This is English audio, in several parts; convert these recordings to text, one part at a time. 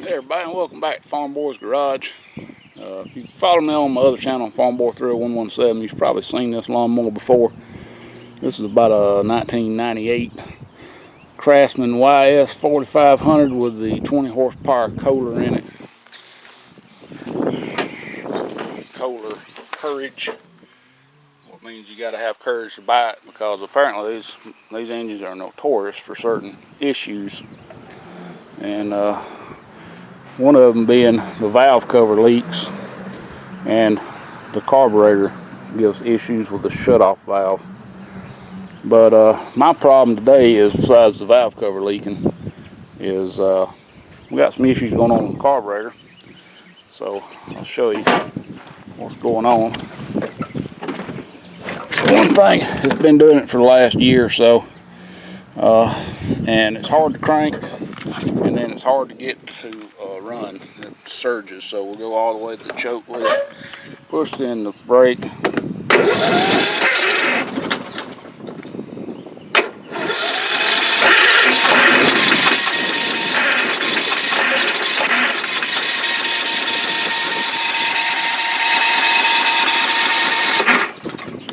Hey everybody, and welcome back to Farmboy's Garage. If you follow me on my other channel, Farmboy 30117, you've probably seen this lawnmower before. This is about a 1998 Craftsman YS 4500 with the 20 horsepower Kohler in it. Kohler Courage. What means you got to have courage to buy it, because apparently these engines are notorious for certain issues. And one of them being the valve cover leaks, and the carburetor gives issues with the shutoff valve. But my problem today is, besides the valve cover leaking, is we got some issues going on with the carburetor. So I'll show you what's going on. One thing, it's been doing it for the last year or so, and it's hard to crank, and then it's hard to get to run. It surges, so we'll go all the way to the choke with it. Pushed in the brake.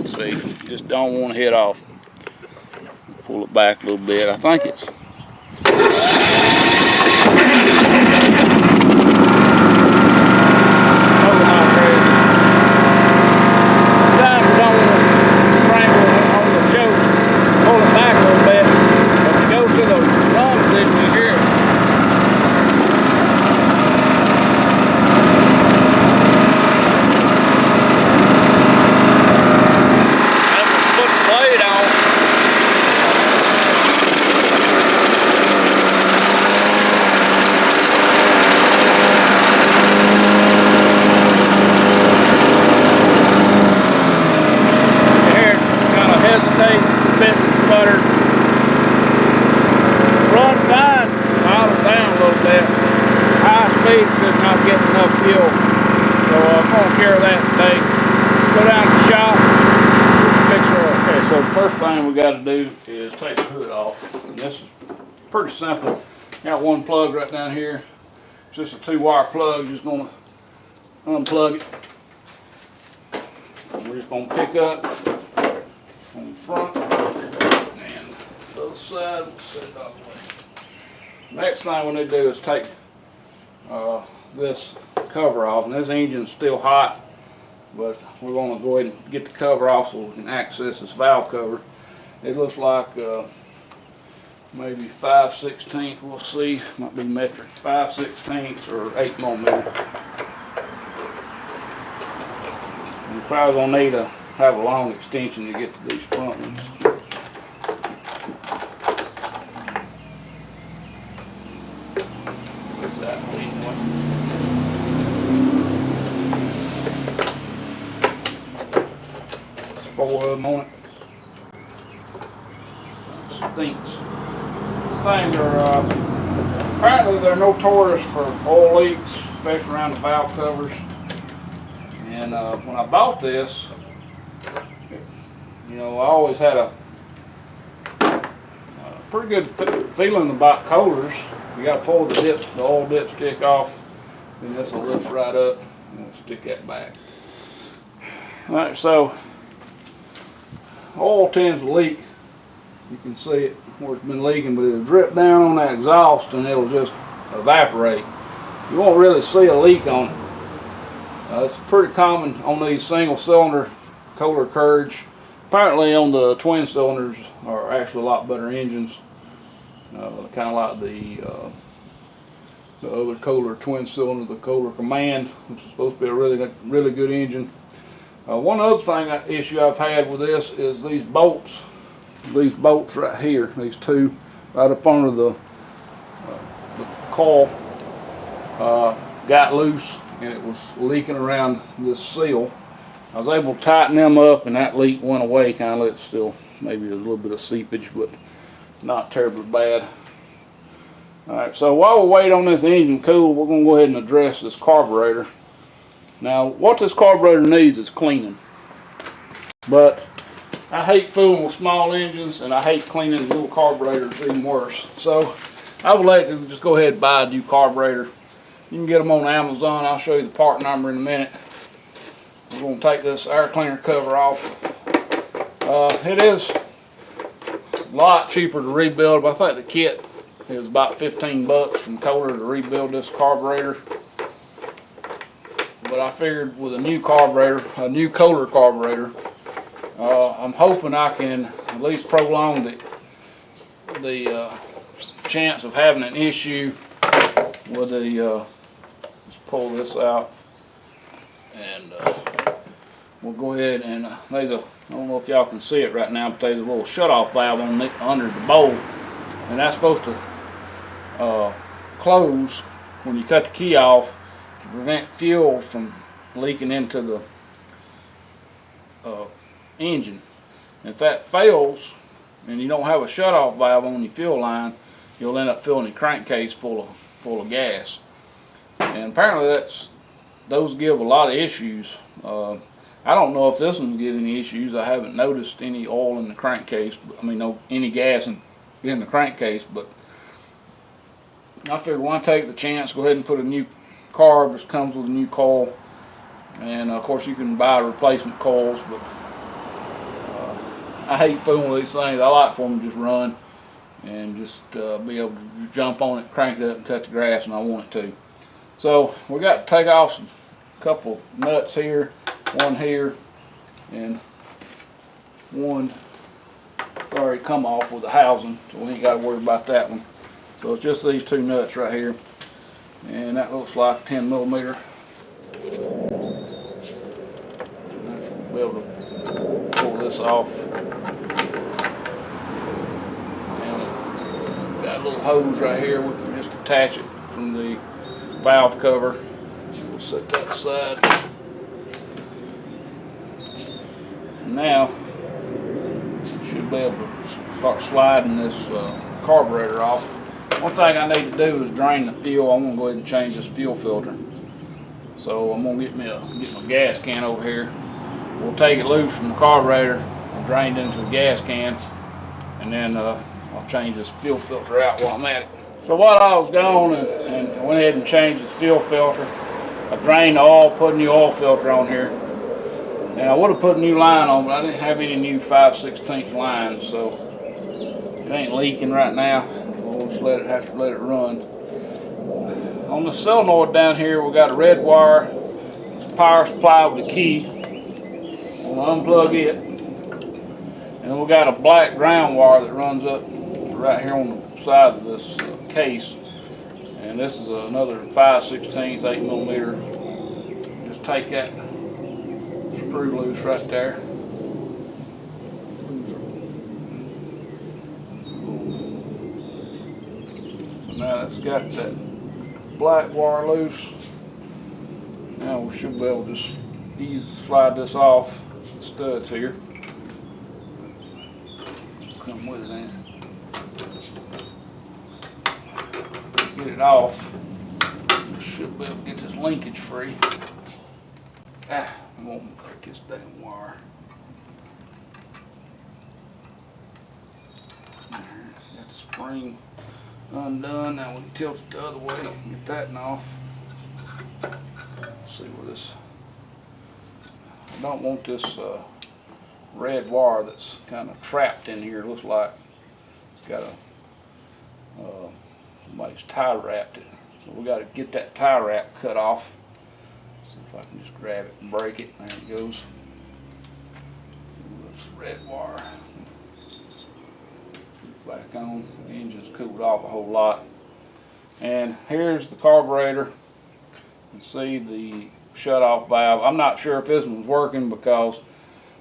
See, just don't want to hit off. Pull it back a little bit. I think it's run fine, idle down a little bit. High speed should not get enough fuel. So I'm going to carry that today. Go down to the shop, fix her up. Okay, so the first thing we got to do is take the hood off. And this is pretty simple. Got one plug right down here. It's just a 2-wire plug. Just going to unplug it. And we're just going to pick up on the front and the other side. We'll set it off. Next thing we need to do is take this cover off, and this engine's still hot, but we're going to go ahead and get the cover off so we can access this valve cover. It looks like maybe 5/16. We'll see. Might be metric. 5/16 or 8mm. You're probably going to need to have a long extension to get to these front ones. What's that leading one? There's 4 of them on it. Stinks. These things are apparently they're notorious for oil leaks, especially around the valve covers. And when I bought this, you know, I always had a pretty good feeling about Kohlers. You got to pull the oil dipstick off, and this will lift right up, and we'll stick that back. All right, so oil tends to leak. You can see it where it's been leaking, but it'll drip down on that exhaust, and it'll just evaporate. You won't really see a leak on it. It's pretty common on these single-cylinder Kohler Courage. Apparently on the twin cylinders are actually a lot better engines. Kind of like the other Kohler twin cylinder, the Kohler Command, which is supposed to be a really good engine. One other issue I've had with this is these bolts right here, these two right up under the coil got loose, and it was leaking around this seal. I was able to tighten them up, and that leak went away. Kind of, it's still maybe a little bit of seepage, but not terribly bad. Alright, so while we wait on this engine to cool, we're going to go ahead and address this carburetor. Now, what this carburetor needs is cleaning. But I hate fooling with small engines, and I hate cleaning little carburetors even worse. So I would like to just go ahead and buy a new carburetor. You can get them on Amazon. I'll show you the part number in a minute. We're going to take this air cleaner cover off. It is a lot cheaper to rebuild, but I think the kit is about 15 bucks from Kohler to rebuild this carburetor. But I figured with a new carburetor, a new Kohler carburetor, I'm hoping I can at least prolong the chance of having an issue with the, let's pull this out, and we'll go ahead and, there's a, I don't know if y'all can see it right now, but there's a little shutoff valve on under the bowl, and that's supposed to close when you cut the key off to prevent fuel from leaking into the engine. If that fails and you don't have a shutoff valve on your fuel line, you'll end up filling your crankcase full of gas. And apparently those give a lot of issues. I don't know if this one's giving any issues. I haven't noticed any oil in the crankcase. I mean, no, any gas in the crankcase. But I figured why take the chance, go ahead and put a new carb. This comes with a new coil, and of course you can buy replacement coils. But I hate fooling with these things. I like for them to just run and just be able to jump on it, crank it up, and cut the grass when I want it to. So we got to take off a couple nuts here, one here, and one already come off with the housing, so we ain't got to worry about that one. So it's just these two nuts right here, and that looks like 10 millimeter. We'll be able to pull this off. And got a little hose right here. We can just attach it from the valve cover. We'll set that aside. And now we should be able to start sliding this carburetor off. One thing I need to do is drain the fuel. I'm going to go ahead and change this fuel filter. So I'm going to get my gas can over here. We'll take it loose from the carburetor and drain it into the gas can, and then I'll change this fuel filter out while I'm at it. So while I was gone and went ahead and changed the fuel filter, I drained the oil, put a new oil filter on here. And I would have put a new line on, but I didn't have any new 5/16 lines, so it ain't leaking right now. We'll just have to let it run. On the solenoid down here, we got a red wire power supply with a key. We'll unplug it, and then we got a black ground wire that runs up right here on the side of this case, and this is another 5/16 8 millimeter. Just take that screw loose right there. So now it's got that black wire loose. Now we should be able to just easily slide this off the studs here. Come with it in. Get it off. We should be able to get this linkage free. I won't break this damn wire. Got the spring undone. Now we can tilt it the other way and get that off. See where this. I don't want this red wire that's kind of trapped in here. It looks like it's got a somebody's tie wrapped it. So we got to get that tie wrap cut off. See if I can just grab it and break it. There it goes. That's red wire. Back on. The engine's cooled off a whole lot. And here's the carburetor. You can see the shut-off valve. I'm not sure if this one's working because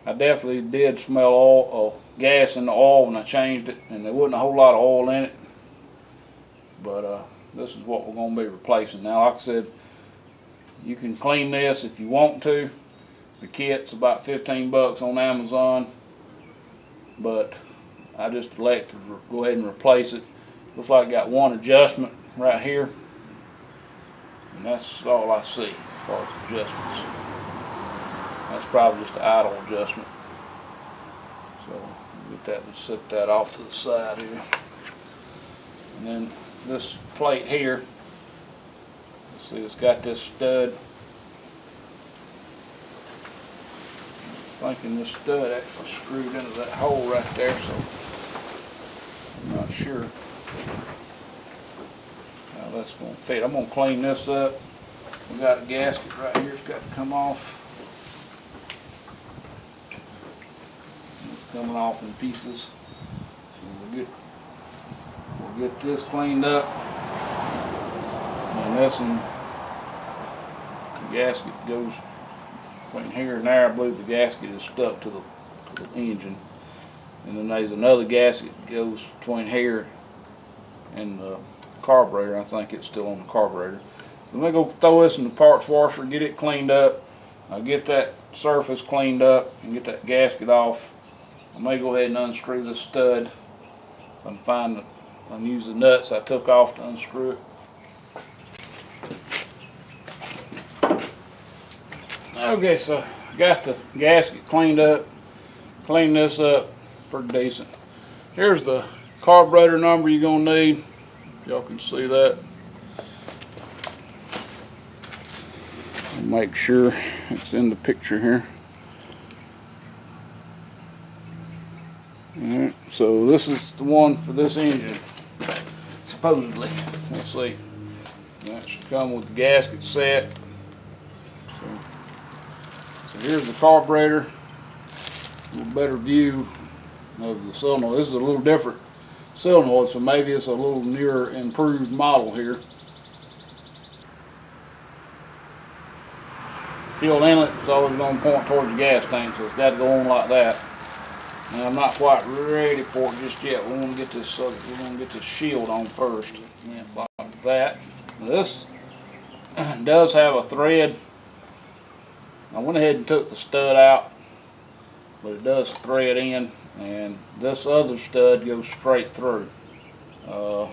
I definitely did smell oil, gas in the oil when I changed it, and there wasn't a whole lot of oil in it. But this is what we're going to be replacing. Now, like I said, you can clean this if you want to. The kit's about 15 bucks on Amazon, but I just elected to go ahead and replace it. Looks like I got one adjustment right here, and that's all I see as far as adjustments. That's probably just an idle adjustment. So get that and set that off to the side here. And then this plate here, let's See, it's got this stud. I'm thinking this stud actually screwed into that hole right there, so I'm not sure how that's going to fit. I'm going to clean this up. We got a gasket right here. It's got to come off. It's coming off in pieces. So we'll get this cleaned up. And this one, the gasket goes between here and there. I believe the gasket is stuck to the engine. And then there's another gasket that goes between here and the carburetor. I think it's still on the carburetor. So I'm going to go throw this in the parts washer, get it cleaned up. I'll get that surface cleaned up and get that gasket off. I may go ahead and unscrew this stud. If I can find it, and use the nuts I took off to unscrew it. Okay, so got the gasket cleaned up. Clean this up pretty decent. Here's the carburetor number you're going to need. Y'all can see that. I'll make sure it's in the picture here. Alright, so this is the one for this engine, supposedly. Let's see. That should come with the gasket set. So here's the carburetor. A little better view of the solenoid. This is a little different solenoid, so maybe it's a little newer, improved model here. Fuel inlet is always going to point towards the gas tank, so it's got to go on like that. And I'm not quite ready for it just yet. We want to get this shield on first. Yeah, like that. This does have a thread. I went ahead and took the stud out, but it does thread in, and this other stud goes straight through. That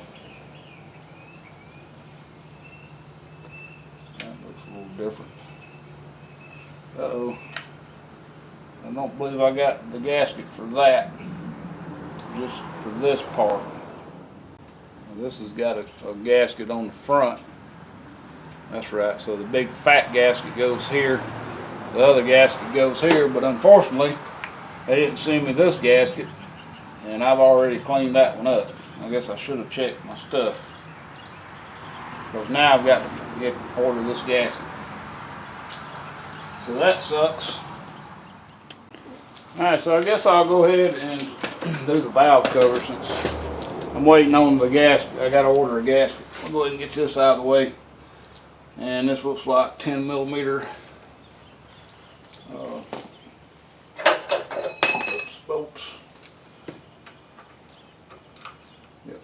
looks a little different. Uh-oh. I don't believe I got the gasket for that, just for this part. Now this has got a gasket on the front. That's right, so the big fat gasket goes here. The other gasket goes here, but unfortunately, they didn't send me this gasket, and I've already cleaned that one up. I guess I should have checked my stuff, because now I've got to order this gasket. So that sucks. Alright, so I guess I'll go ahead and do the valve cover since I'm waiting on the gasket. I got to order a gasket. I'll go ahead and get this out of the way. And this looks like 10mm bolts. Yep.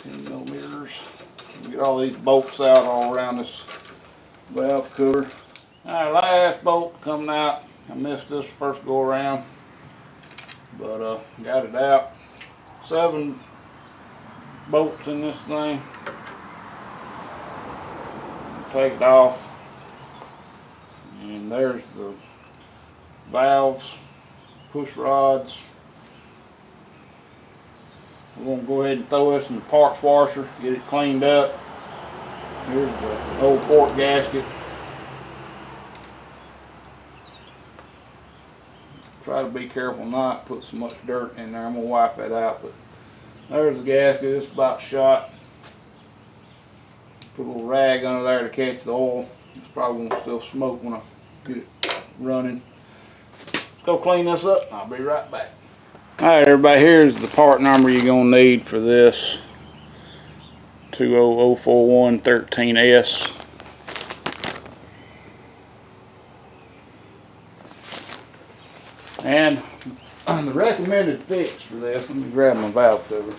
10mm. Get all these bolts out all around this valve cover. Alright, last bolt coming out. I missed this first go around, but got it out. 7 bolts in this thing. Take it off, and there's the valves, push rods. We're going to go ahead and throw this in the parts washer, get it cleaned up. Here's the old port gasket. Try to be careful not to put so much dirt in there. I'm going to wipe that out, but there's the gasket. It's about shot. Put a little rag under there to catch the oil. It's probably going to still smoke when I get it running. Let's go clean this up and I'll be right back. Alright everybody, here's the part number you're going to need for this 2004113S. And the recommended fix for this, let me grab my valve cover,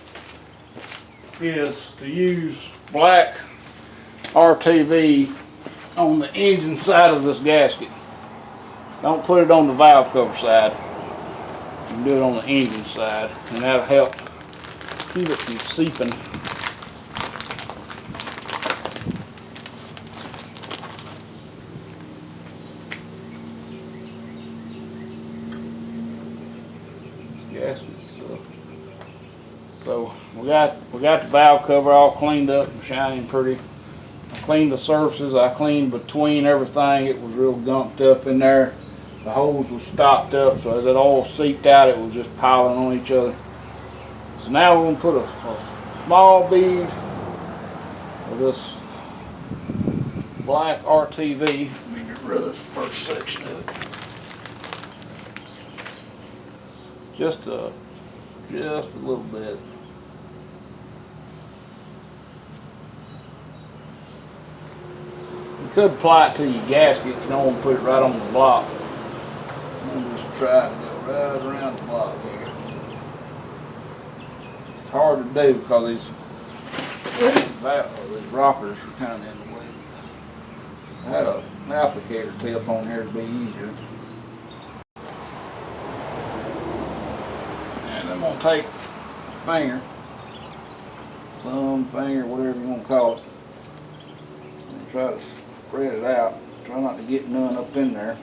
is to use black RTV on the engine side of this gasket. Don't put it on the valve cover side. You can do it on the engine side, and that'll help keep it from seeping. Gasket. So we got the valve cover all cleaned up and shining pretty. cleaned the surfaces. I cleaned between everything. It was real gunked up in there. The hose was stopped up, so as that oil seeped out, it was just piling on each other. So now we're going to put a small bead of this black RTV. Let me get rid of this first section of it. Just a little bit. You could apply it to your gasket if you don't want to put it right on the block. I'm just try to go right around the block here. It's hard to do because these rockers are kind of in the way. I had an applicator tip on here to be easier. And I'm going to take a finger, thumb, finger, whatever you want to call it, and try to spread it out. Try not to get none up in there.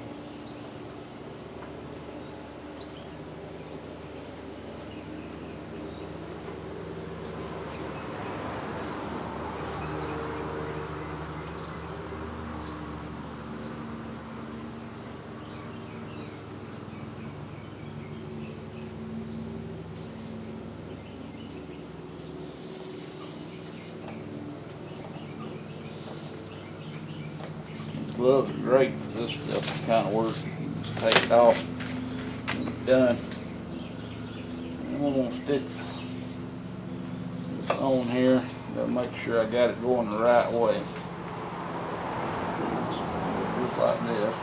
Gloves are great for this stuff kind of work. Just take it off when it's done. And I'm going to stick this on here. Gotta make sure I got it going the right way. Just like this.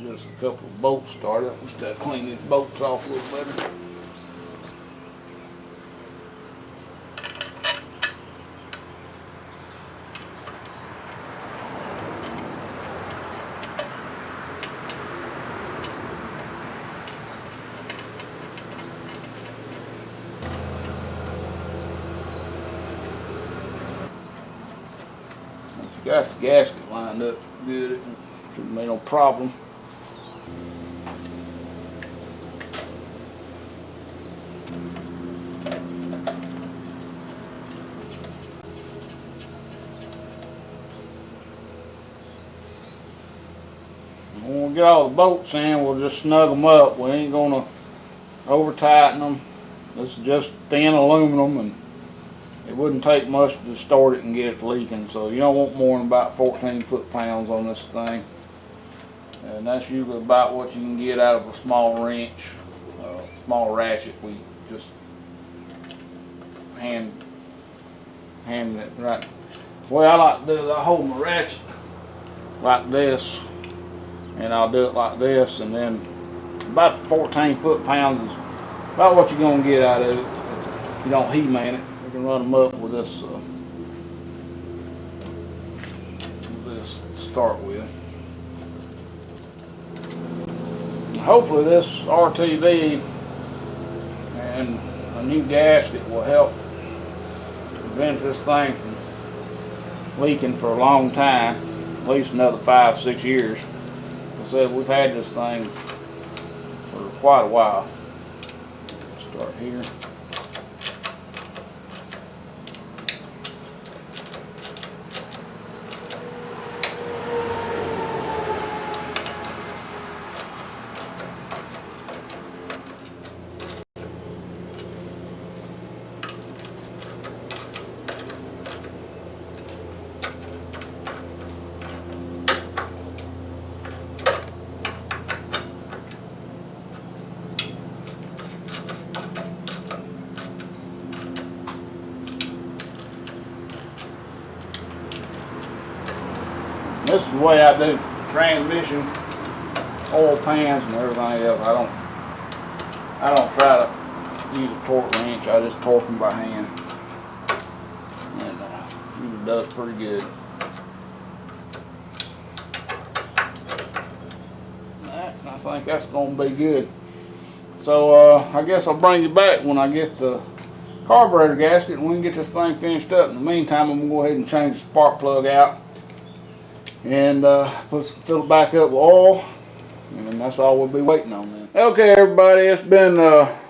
Just a couple of bolts started. We start cleaning these bolts off a little better. Once you got the gasket lined up good, it shouldn't be no problem. When we get all the bolts in, we'll just snug them up. We ain't gonna over tighten them. This is just thin aluminum, and it wouldn't take much to distort it and get it leaking. So you don't want more than about 14 foot-pounds on this thing. And that's usually about what you can get out of a small wrench, small ratchet. We just hand it right. The way I like to do is I hold my ratchet like this, and I'll do it like this, and then about 14 foot-pounds is about what you're going to get out of it if you don't he-man it. You can run them up with this to start with. Hopefully this RTV and a new gasket will help prevent this thing from leaking for a long time, at least another 5-6 years. Like I said, we've had this thing for quite a while. Start here. This is the way I do transmission, oil pans, and everything else. I don't try to use a torque wrench. I just torque them by hand, and it does pretty good. I think that's going to be good. So I guess I'll bring you back when I get the carburetor gasket and we can get this thing finished up. In the meantime, I'm going to go ahead and change the spark plug out. and fill it back up with oil, and that's all we'll be waiting on then. Okay, everybody, it's been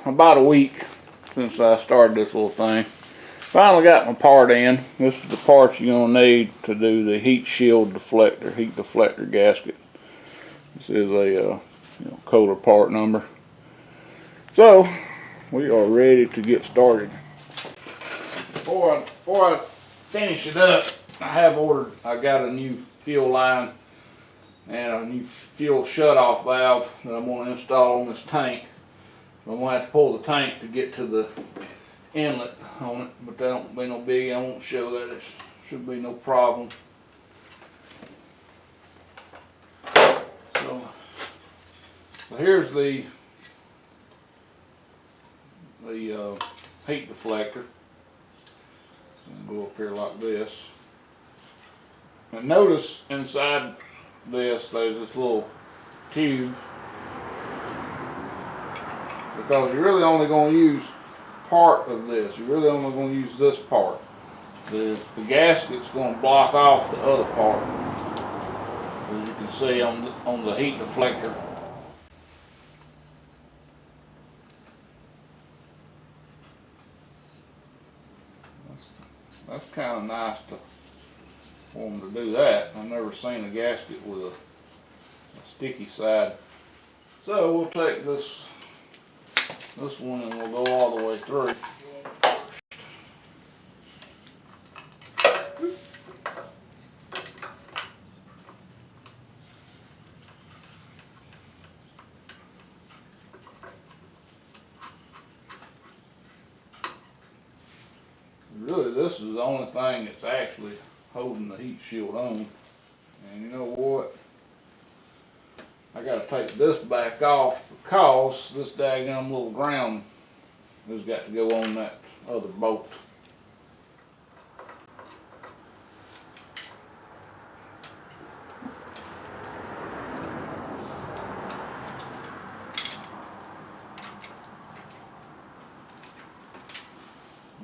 about a week since I started this little thing. Finally got my part in. This is the parts you're gonna need to do the heat shield deflector, heat deflector gasket. This is a Kohler part number. So we are ready to get started. Before I finish it up, I got a new fuel line and a new fuel shutoff valve that I'm going to install on this tank. I'm going to have to pull the tank to get to the inlet on it, but that don't be no big. I won't show that. It should be no problem. So here's the heat deflector. Go up here like this. And notice inside this there's this little tube, because you're really only going to use part of this. You're really only going to use this part. The gasket's going to block off the other part, as you can see on the heat deflector. That's kind of nice for them to do that. I've never seen a gasket with a sticky side. So we'll take this one and we'll go all the way through. Really, this is the only thing that's actually holding the heat shield on. And you know what? I gotta take this back off because this daggum little ground has got to go on that other bolt.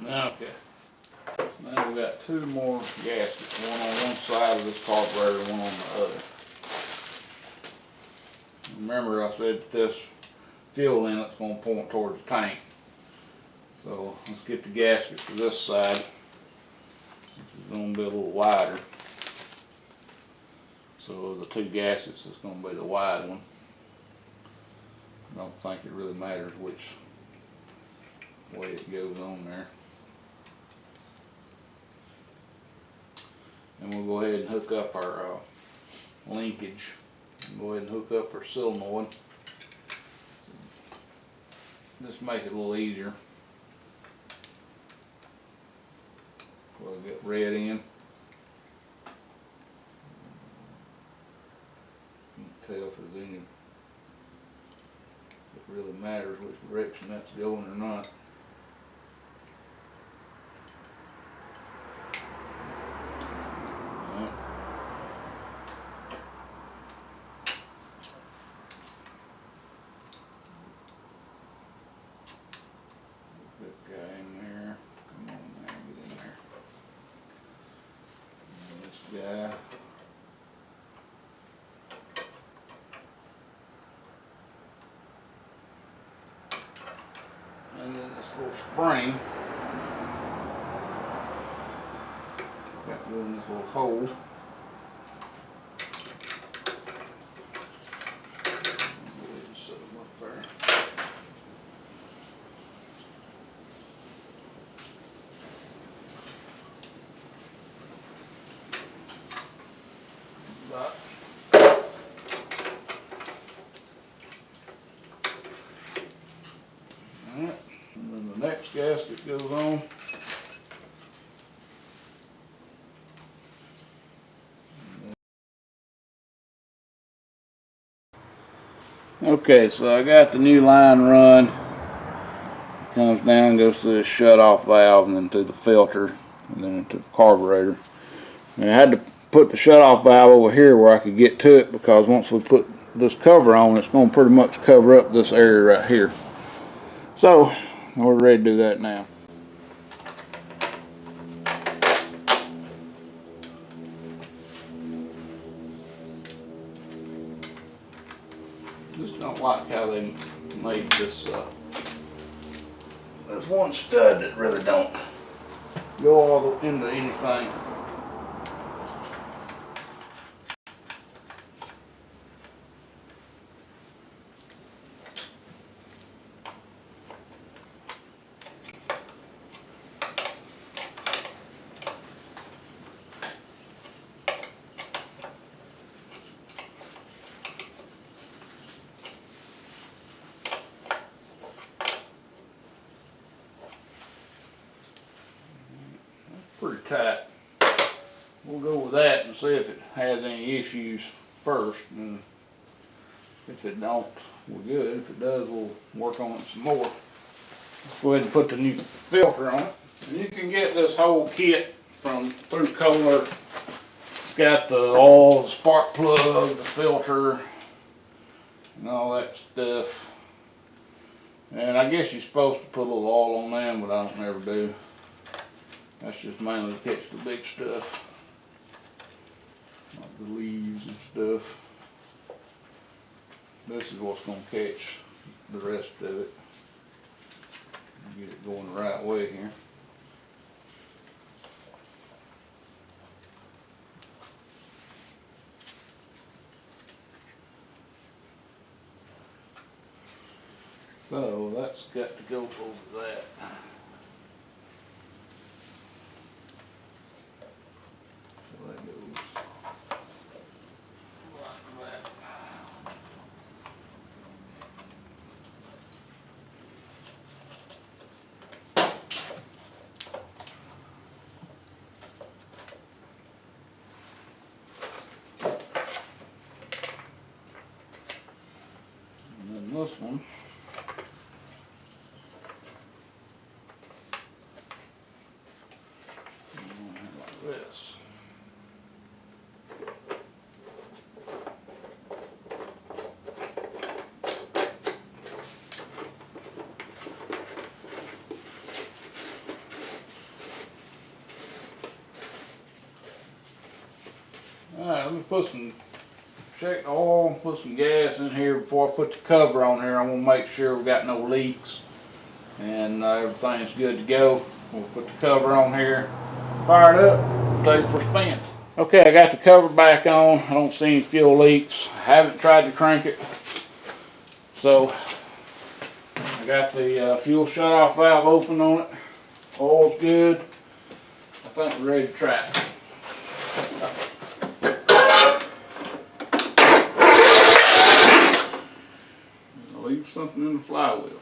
Okay. Now we got two more gaskets, one on one side of this carburetor, one on the other. Remember I said this fuel inlet's going to point towards the tank. So let's get the gasket to this side. This is going to be a little wider. So the two gaskets is going to be the wide one. I don't think it really matters which way it goes on there. And we'll go ahead and hook up our linkage. Go ahead and hook up our solenoid. Just make it a little easier. We'll get red in. You can't tell if there's any. It really matters which direction that's going or not. Yeah. And then this little spring got to go in this little hole. Set them up there. Alright, and then the next gasket goes on. Okay, so I got the new line run. It comes down, goes through the shut-off valve, and then through the filter, and then into the carburetor. And I had to put the shut-off valve over here where I could get to it, because once we put this cover on, it's going to pretty much cover up this area right here. So we're ready to do that now. Just don't like how they made this. There's one stud that really don't go all into anything. Pretty tight. We'll go with that and see if it has any issues first, and if it don't, we're good. If it does, we'll work on it some more. Let's go ahead and put the new filter on it. And you can get this whole kit through Kohler. It's got the oil, the spark plug, the filter, and all that stuff. And I guess you're supposed to put a little oil on them, but I don't ever do. That's just mainly to catch the big stuff, like the leaves and stuff. This is what's going to catch the rest of it. Get it going the right way here. So that's got to go over that. This one, like this. Alright, let me check the oil, put some gas in here before I put the cover on here. I want to make sure we got no leaks and everything's good to go. We'll put the cover on here, fire it up, take it for a spin. Okay, I got the cover back on. I don't see any fuel leaks. I haven't tried to crank it. So I got the fuel shutoff valve open on it. Oil's good. I think we're ready to try it. Leave something in the flywheel.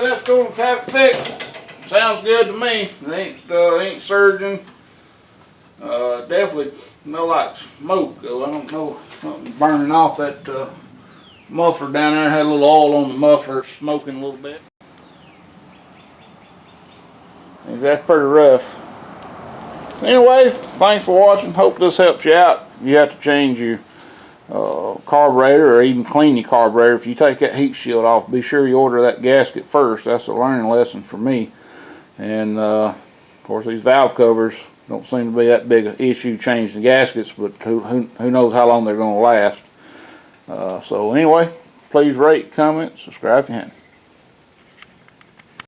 Let's go and have it fixed. Sounds good to me. It ain't surging. Definitely smell like smoke though. I don't know, something burning off that muffler down there. Had a little oil on the muffler, smoking a little bit. That's pretty rough. Anyway, thanks for watching. Hope this helps you out. You have to change your carburetor or even clean your carburetor. If you take that heat shield off, be sure you order that gasket first. That's a learning lesson for me. And of course these valve covers don't seem to be that big an issue. Change the gaskets, but who knows how long they're going to last. So anyway, please rate, comment, subscribe if you can.